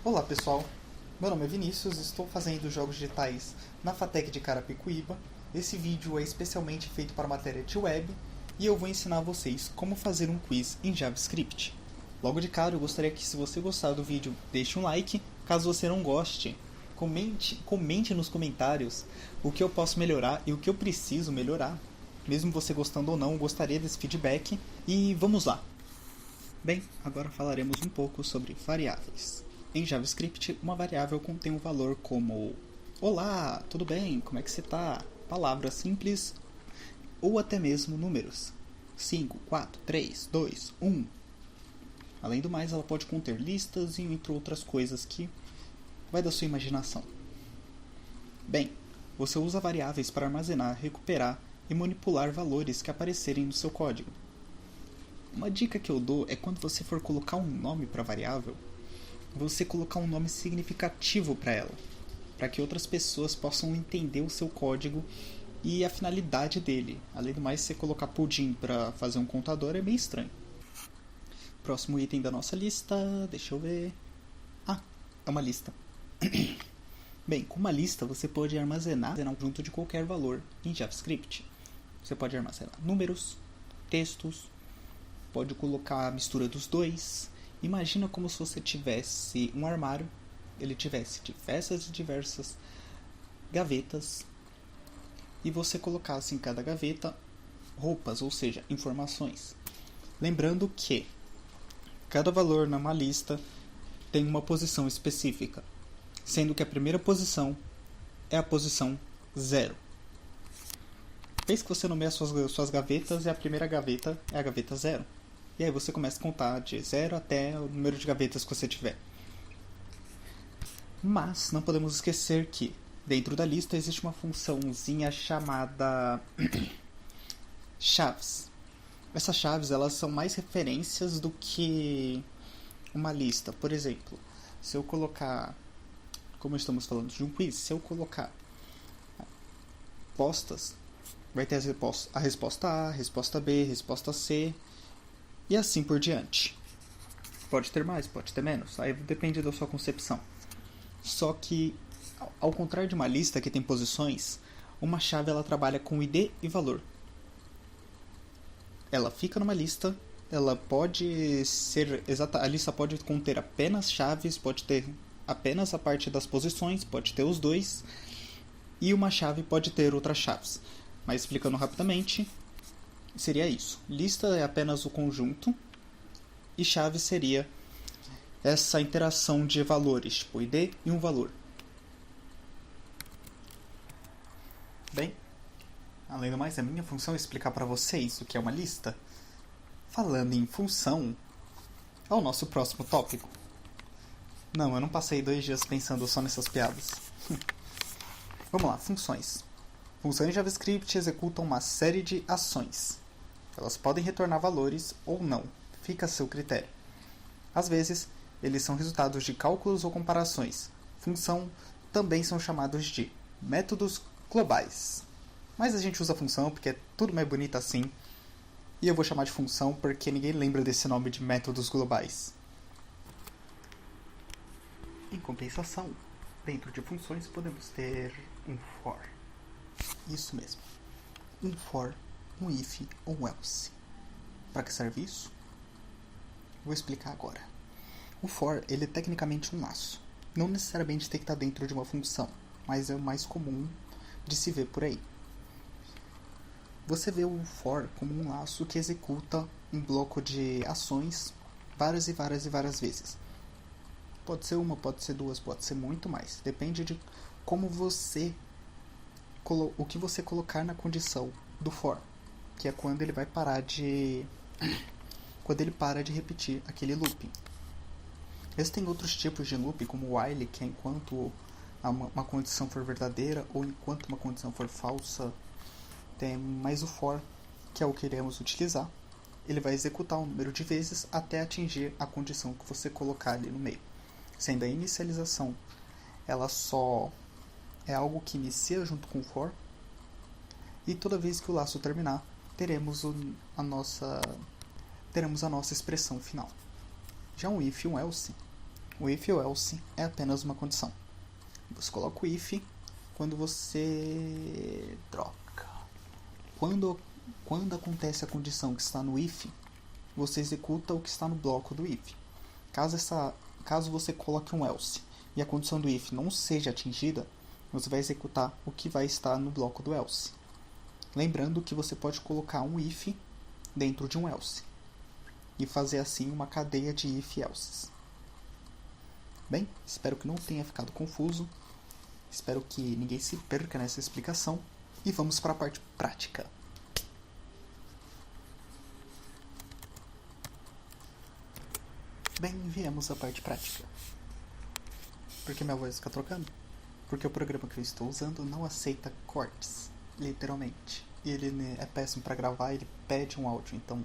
Olá pessoal, meu nome é Vinícius, estou fazendo jogos digitais na FATEC de Carapicuíba. Esse vídeo é especialmente feito para a matéria de web e eu vou ensinar a vocês como fazer um quiz em JavaScript. Logo de cara eu gostaria que, se você gostar do vídeo, deixe um like. Caso você não goste, comente nos comentários o que eu posso melhorar e o que eu preciso melhorar. Mesmo você gostando ou não, eu gostaria desse feedback. E vamos lá! Bem, agora falaremos um pouco sobre variáveis. Em JavaScript, uma variável contém um valor como olá, tudo bem, como é que você está? Palavras simples ou até mesmo números. 5, 4, 3, 2, 1. Além do mais, ela pode conter listas e entre outras coisas que vai da sua imaginação. Bem, você usa variáveis para armazenar, recuperar e manipular valores que aparecerem no seu código. Uma dica que eu dou é quando você for colocar um nome para a variável, você colocar um nome significativo para ela, para que outras pessoas possam entender o seu código e a finalidade dele. Além do mais, você colocar pudim para fazer um contador é meio estranho. Próximo item da nossa lista, deixa eu ver. É uma lista. Bem, com uma lista você pode armazenar um conjunto de qualquer valor em JavaScript. Você pode armazenar números, textos, pode colocar a mistura dos dois. Imagina como se você tivesse um armário, ele tivesse diversas gavetas e você colocasse em cada gaveta roupas, ou seja, informações. Lembrando que cada valor numa lista tem uma posição específica, sendo que a primeira posição é a posição 0. Desde que você nomeia suas gavetas, e a primeira gaveta é a gaveta 0. E aí você começa a contar de 0 até o número de gavetas que você tiver. Mas não podemos esquecer que dentro da lista existe uma funçãozinha chamada chaves. Essas chaves, elas são mais referências do que uma lista. Por exemplo, se eu colocar, como estamos falando de um quiz, se eu colocar respostas, vai ter a resposta A, a resposta B, a resposta C e assim por diante. Pode ter mais, pode ter menos, aí depende da sua concepção. Só que, ao contrário de uma lista que tem posições, uma chave ela trabalha com ID e valor. Ela fica numa lista, ela pode ser exata, a lista pode conter apenas chaves, pode ter apenas a parte das posições, pode ter os dois, e uma chave pode ter outras chaves. Mas explicando rapidamente, seria isso. Lista é apenas o conjunto e chave seria essa interação de valores, tipo ID e um valor. Bem, além do mais, a minha função é explicar para vocês o que é uma lista. Falando em função, é o nosso próximo tópico. Não, eu não passei 2 dias pensando só nessas piadas. Vamos lá, funções. Funções em JavaScript executam uma série de ações. Elas podem retornar valores ou não, fica a seu critério. Às vezes, eles são resultados de cálculos ou comparações. Função também são chamados de métodos globais. Mas a gente usa função porque é tudo mais bonito assim. E eu vou chamar de função porque ninguém lembra desse nome de métodos globais. Em compensação, dentro de funções podemos ter um for. Isso mesmo. Um for, um if ou um else. Para que serve isso? Vou explicar agora. O for, ele é tecnicamente um laço. Não necessariamente tem que estar dentro de uma função, mas é o mais comum de se ver por aí. Você vê o for como um laço que executa um bloco de ações várias vezes. Pode ser uma, pode ser duas, pode ser muito mais. Depende de como o que você colocar na condição do for, que é quando ele vai parar de quando ele para de repetir aquele looping. Existem outros tipos de looping, como o while, que é enquanto uma condição for verdadeira ou enquanto uma condição for falsa. Tem mais o for, que é o que iremos utilizar. Ele vai executar um número de vezes até atingir a condição que você colocar ali no meio. Sendo a inicialização, ela só é algo que inicia junto com o for. E toda vez que o laço terminar, teremos a nossa expressão final. Já um if e um else O if e o else é apenas uma condição. Você coloca o if quando você troca. Quando acontece a condição que está no if, você executa o que está no bloco do if. Caso você coloque um else e a condição do if não seja atingida, você vai executar o que vai estar no bloco do else. Lembrando que você pode colocar um if dentro de um else e fazer assim uma cadeia de if e elses. Bem, espero que não tenha ficado confuso. Espero que ninguém se perca nessa explicação. E vamos para a parte prática. Bem, viemos à parte prática. Por que minha voz fica trocando? Porque o programa que eu estou usando não aceita cortes, literalmente. E ele é péssimo para gravar, ele pede um áudio, então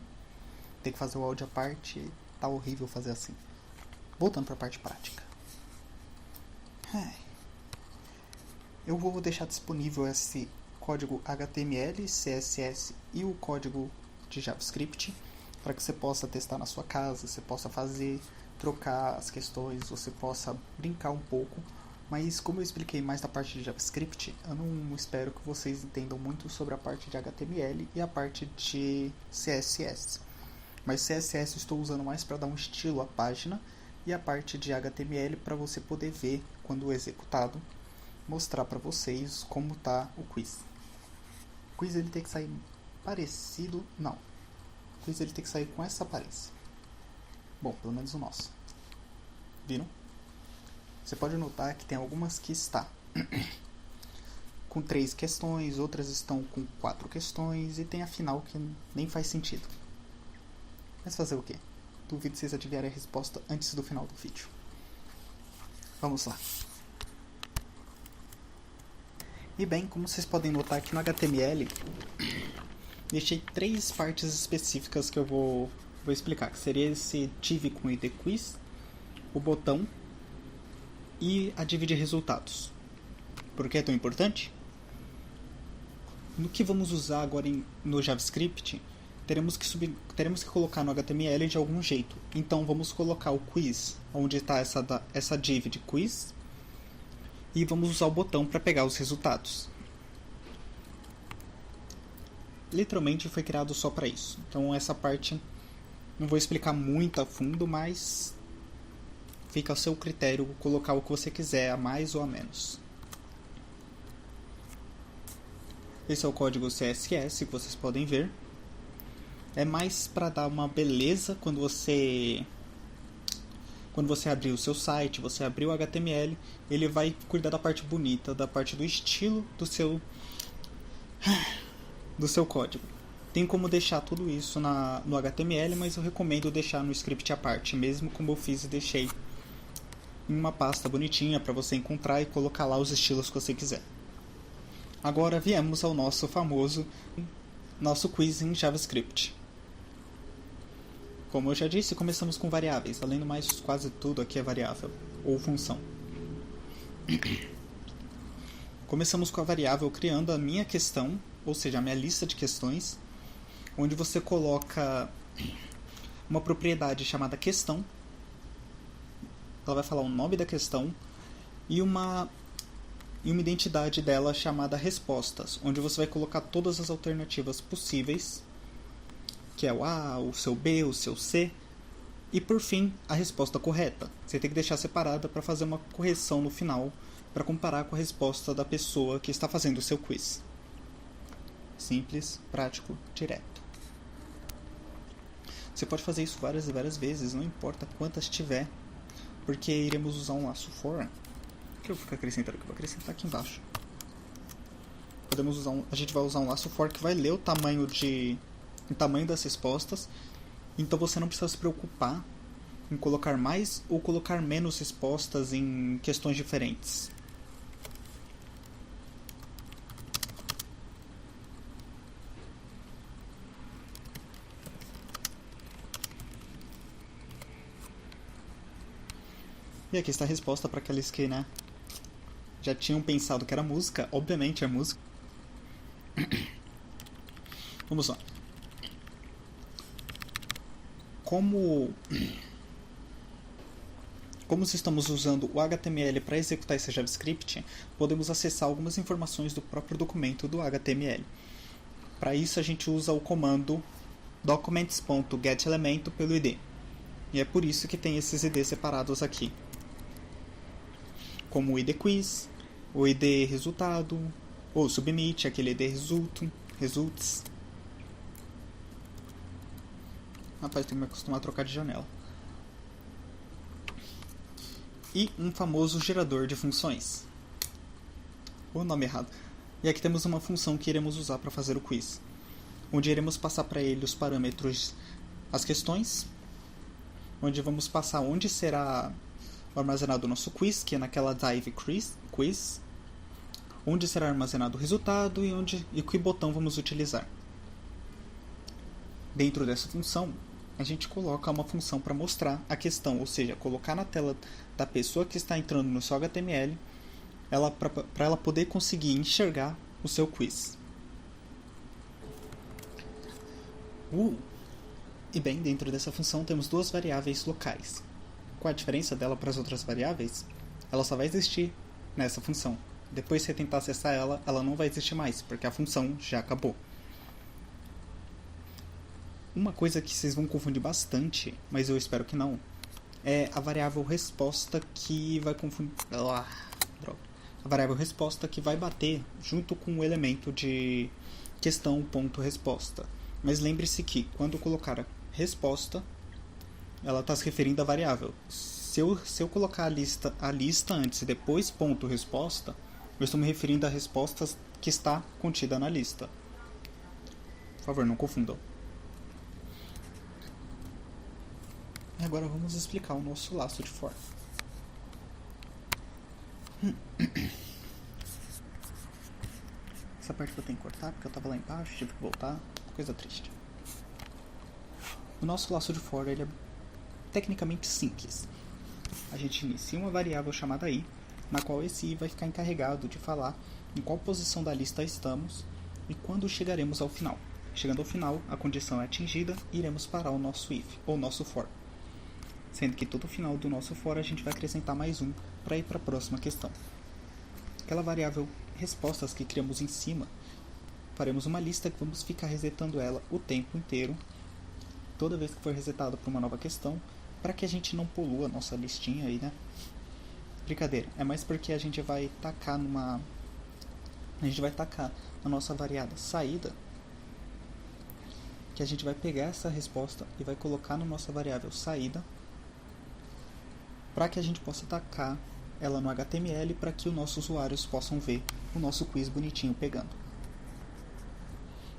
tem que fazer o áudio à parte e tá horrível fazer assim. Voltando para a parte prática. Eu vou deixar disponível esse código HTML, CSS e o código de JavaScript para que você possa testar na sua casa, você possa fazer, trocar as questões, você possa brincar um pouco. Mas como eu expliquei mais da parte de JavaScript, eu não espero que vocês entendam muito sobre a parte de HTML e a parte de CSS. Mas CSS eu estou usando mais para dar um estilo à página e a parte de HTML para você poder ver quando executado, mostrar para vocês como está o quiz. O quiz ele tem que sair parecido, não. O quiz ele tem que sair com essa aparência. Bom, pelo menos o nosso. Viram? Você pode notar que tem algumas que está com 3 questões, outras estão com 4 questões e tem a final que nem faz sentido. Mas fazer o quê? Duvido vocês adivinharem a resposta antes do final do vídeo. Vamos lá. E bem, como vocês podem notar aqui no HTML, deixei 3 partes específicas que eu vou explicar. Que seria esse div com id quiz, o botão e a div de resultados. Por que é tão importante? No que vamos usar agora no JavaScript, teremos que colocar no HTML de algum jeito. Então vamos colocar o quiz, onde está essa div de quiz, e vamos usar o botão para pegar os resultados. Literalmente foi criado só para isso. Então essa parte não vou explicar muito a fundo, mas fica ao seu critério colocar o que você quiser, a mais ou a menos. Esse é o código CSS que vocês podem ver. É mais para dar uma beleza quando você abrir o seu site, você abrir o HTML, ele vai cuidar da parte bonita, da parte do estilo do seu código. Tem como deixar tudo isso no HTML, mas eu recomendo deixar no script à parte, mesmo como eu fiz e deixei em uma pasta bonitinha para você encontrar e colocar lá os estilos que você quiser. Agora viemos ao nosso quiz em JavaScript. Como eu já disse, começamos com variáveis. Além do mais, quase tudo aqui é variável ou função. Começamos com a variável criando a minha questão, ou seja, a minha lista de questões, onde você coloca uma propriedade chamada questão. Ela vai falar o nome da questão e uma identidade dela chamada respostas, onde você vai colocar todas as alternativas possíveis, que é o A, o seu B, o seu C, e por fim a resposta correta. Você tem que deixar separada para fazer uma correção no final, para comparar com a resposta da pessoa que está fazendo o seu quiz. Simples, prático, direto. Você pode fazer isso várias e várias vezes, não importa quantas tiver, porque iremos usar um laço for. O que eu vou acrescentar aqui? Vou acrescentar aqui embaixo. A gente vai usar um laço for que vai ler o tamanho das respostas, então você não precisa se preocupar em colocar mais ou colocar menos respostas em questões diferentes. E aqui está a resposta para aqueles que, já tinham pensado que era música. Obviamente é música. Vamos lá. Como estamos usando o HTML para executar esse JavaScript, podemos acessar algumas informações do próprio documento do HTML. Para isso a gente usa o comando documents.getElemento pelo ID. E é por isso que tem esses IDs separados aqui, como o ID quiz, o ID resultado, ou submit, aquele ID results. Rapaz, tenho que me acostumar a trocar de janela. E um famoso gerador de funções. O nome errado. E aqui temos uma função que iremos usar para fazer o quiz, onde iremos passar para ele os parâmetros, as questões, onde vamos passar onde será armazenado o nosso quiz, que é naquela div quiz, onde será armazenado o resultado e que botão vamos utilizar. Dentro dessa função, a gente coloca uma função para mostrar a questão, ou seja, colocar na tela da pessoa que está entrando no seu HTML, para ela poder conseguir enxergar o seu quiz. E bem, dentro dessa função temos duas variáveis locais. Qual a diferença dela para as outras variáveis? Ela só vai existir nessa função. Depois, se você tentar acessar ela, ela não vai existir mais, porque a função já acabou. Uma coisa que vocês vão confundir bastante, mas eu espero que não, é a variável resposta que vai confundir... A variável resposta que vai bater junto com o elemento de questão.resposta. Mas lembre-se que, quando colocar a resposta, ela está se referindo à variável. Se eu colocar a lista antes e depois ponto resposta, eu estou me referindo à resposta que está contida na lista. Por favor, não confundam. E agora vamos explicar o nosso laço de for. Essa parte eu tenho que cortar porque eu estava lá embaixo, tive que voltar. Coisa triste. O nosso laço de for ele é tecnicamente simples. A gente inicia uma variável chamada i, na qual esse i vai ficar encarregado de falar em qual posição da lista estamos e quando chegaremos ao final. Chegando ao final, a condição é atingida e iremos parar o nosso if, ou nosso for. Sendo que todo final do nosso for a gente vai acrescentar mais um para ir para a próxima questão. Aquela variável respostas que criamos em cima, faremos uma lista que vamos ficar resetando ela o tempo inteiro, toda vez que for resetada para uma nova questão, para que a gente não polua a nossa listinha aí, né? Brincadeira, é mais porque a gente vai tacar na nossa variável saída, que a gente vai pegar essa resposta e vai colocar na nossa variável saída, para que a gente possa tacar ela no HTML para que os nossos usuários possam ver o nosso quiz bonitinho pegando.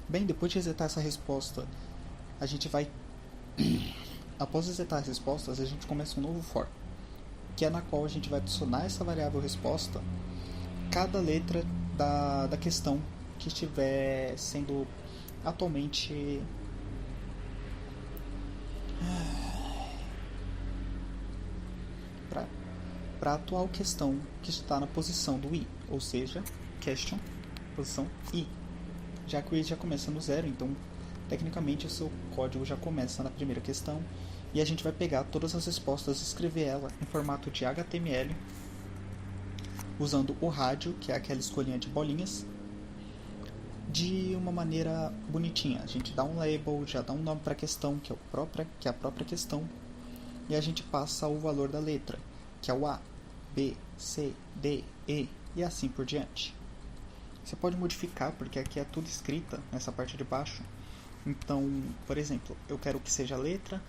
Bem, depois de resetar essa resposta, a gente vai... Após resetar as respostas, a gente começa um novo for, que é na qual a gente vai adicionar essa variável resposta cada letra da questão que estiver sendo atualmente... para a atual questão que está na posição do i, ou seja, question, posição i. Já que o i já começa no 0, então tecnicamente o seu código já começa na primeira questão e a gente vai pegar todas as respostas e escrever ela em formato de HTML usando o rádio, que é aquela escolinha de bolinhas, de uma maneira bonitinha. A gente dá um label, já dá um nome para a questão, que é a própria questão, e a gente passa o valor da letra, que é o A, B, C, D, E e assim por diante. Você pode modificar, porque aqui é tudo escrita nessa parte de baixo. Então, por exemplo, eu quero que seja a letra,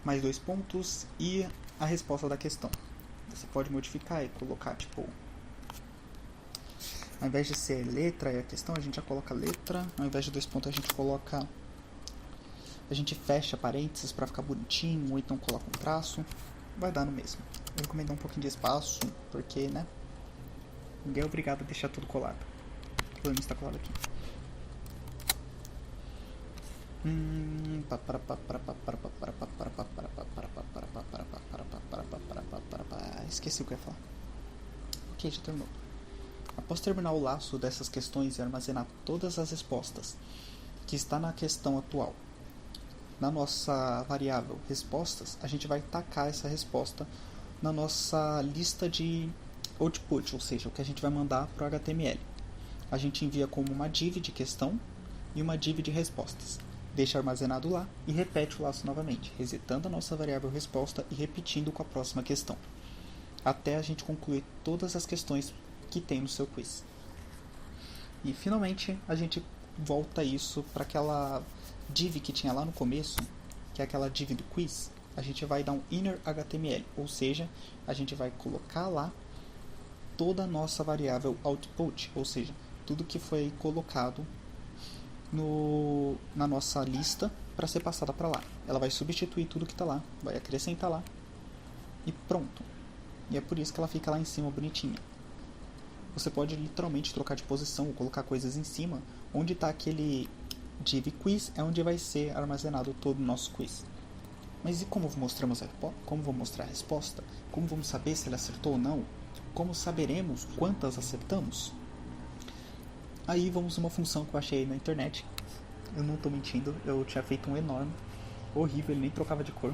mais 2 pontos e a resposta da questão. Você pode modificar e colocar, tipo... Ao invés de ser letra e a questão, a gente já coloca letra. Ao invés de 2 pontos, a gente coloca... A gente fecha parênteses para ficar bonitinho, ou então coloca um traço. Vai dar no mesmo. Eu recomendo dar um pouquinho de espaço, porque, né? Ninguém é obrigado a deixar tudo colado. Pelo menos está colado aqui. Esqueci o que eu ia falar. Ok, já terminou. Após terminar o laço dessas questões e armazenar todas as respostas que está na questão atual na nossa variável respostas, a gente vai tacar essa resposta na nossa lista de output, ou seja, o que a gente vai mandar para o HTML. A gente envia como uma div de questão e uma div de respostas. Deixa armazenado lá e repete o laço novamente, resetando a nossa variável resposta e repetindo com a próxima questão, até a gente concluir todas as questões que tem no seu quiz. E finalmente a gente volta isso para aquela div que tinha lá no começo, que é aquela div do quiz. A gente vai dar um inner HTML, ou seja, a gente vai colocar lá toda a nossa variável output, ou seja, tudo que foi colocado na nossa lista para ser passada para lá. Ela vai substituir tudo que está lá, vai acrescentar lá e pronto. E é por isso que ela fica lá em cima bonitinha. Você pode literalmente trocar de posição ou colocar coisas em cima. Onde está aquele div quiz é onde vai ser armazenado todo o nosso quiz. Mas e como vou mostrar a resposta? Como vamos saber se ele acertou ou não? Como saberemos quantas acertamos? Aí vamos uma função que eu achei na internet. Eu não estou mentindo, eu tinha feito um enorme, horrível, ele nem trocava de cor.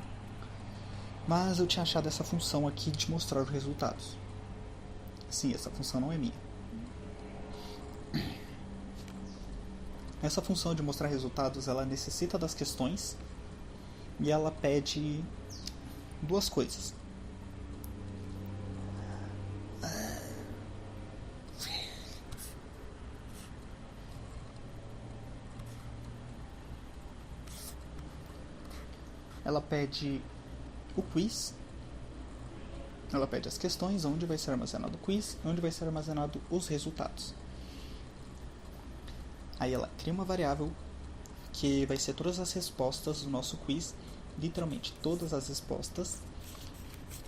Mas eu tinha achado essa função aqui de mostrar os resultados. Sim, essa função não é minha. Essa função de mostrar resultados, ela necessita das questões e ela pede duas coisas. Ela pede o quiz, ela pede as questões, onde vai ser armazenado o quiz e onde vai ser armazenado os resultados. Aí ela cria uma variável que vai ser todas as respostas do nosso quiz, literalmente todas as respostas,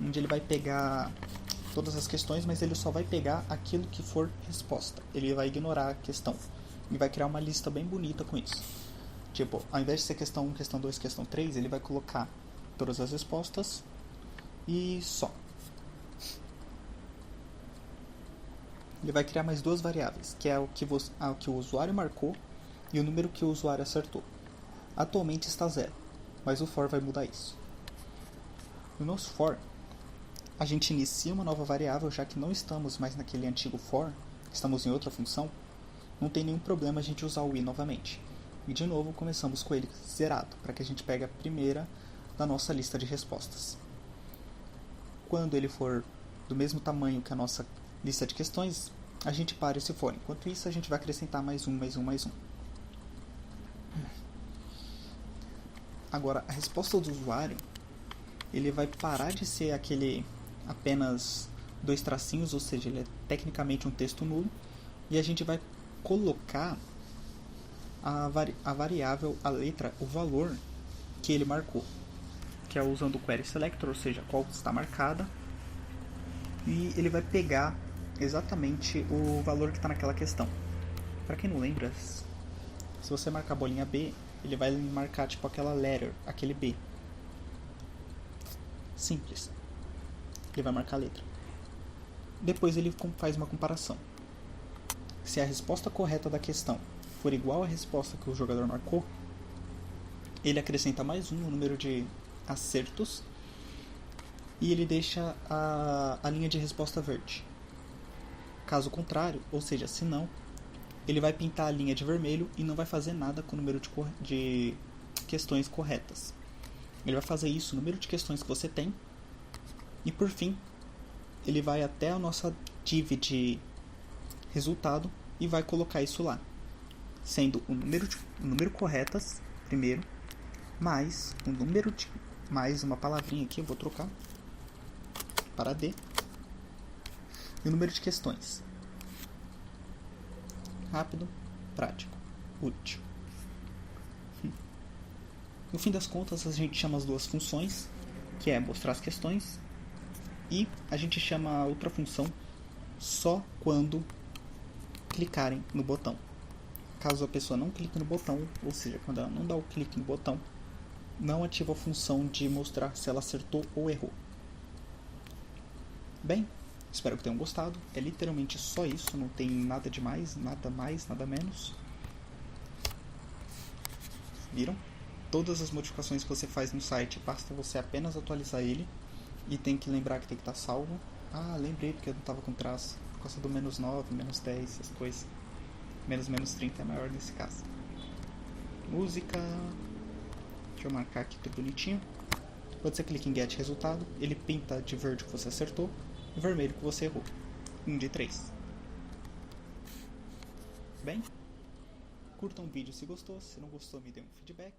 onde ele vai pegar todas as questões, mas ele só vai pegar aquilo que for resposta. Ele vai ignorar a questão e vai criar uma lista bem bonita com isso. Tipo, ao invés de ser questão 1, questão 2, questão 3, ele vai colocar todas as respostas e só. Ele vai criar mais duas variáveis, que é o que o usuário marcou e o número que o usuário acertou. Atualmente está 0, mas o for vai mudar isso. No nosso for, a gente inicia uma nova variável, já que não estamos mais naquele antigo for, estamos em outra função, não tem nenhum problema a gente usar o i novamente. E de novo começamos com ele zerado, para que a gente pegue a primeira da nossa lista de respostas. Quando ele for do mesmo tamanho que a nossa lista de questões, a gente para esse for. Enquanto isso, a gente vai acrescentar mais um. Agora, a resposta do usuário, ele vai parar de ser aquele apenas dois tracinhos, ou seja, ele é tecnicamente um texto nulo, e a gente vai colocar a variável, a letra, o valor que ele marcou, que é usando o query selector, ou seja, qual está marcada, e ele vai pegar exatamente o valor que está naquela questão. Para quem não lembra, se você marcar a bolinha B, ele vai marcar tipo aquela letter, aquele B. Simples. Ele vai marcar a letra. Depois ele faz uma comparação. Se a resposta correta da questão for igual à resposta que o jogador marcou, ele acrescenta mais um no número de acertos e ele deixa a linha de resposta verde. Caso contrário, ou seja, se não, ele vai pintar a linha de vermelho e não vai fazer nada com o número de questões corretas. Ele vai fazer isso no número de questões que você tem e, por fim, ele vai até a nossa div de resultado e vai colocar isso lá, sendo o número corretas primeiro, mais o número de, mais uma palavrinha aqui, eu vou trocar para D, e o número de questões. Rápido, prático, útil. No fim das contas, a gente chama as duas funções, que é mostrar as questões, e a gente chama a outra função só quando clicarem no botão. Caso a pessoa não clique no botão, ou seja, quando ela não dá o clique no botão, não ativa a função de mostrar se ela acertou ou errou. Bem, espero que tenham gostado. É literalmente só isso, não tem nada de mais, nada menos. Viram? Todas as modificações que você faz no site, basta você apenas atualizar ele. E tem que lembrar que tem que estar salvo. Ah, lembrei porque eu não estava com traço. Por causa do menos 9, menos 10, essas coisas. Menos 30 é maior nesse caso. Música. Deixa eu marcar aqui tudo bonitinho. Quando você clica em Get Resultado, ele pinta de verde que você acertou e vermelho que você errou. 1 de 3. Bem, curtam o vídeo se gostou. Se não gostou, me dê um feedback.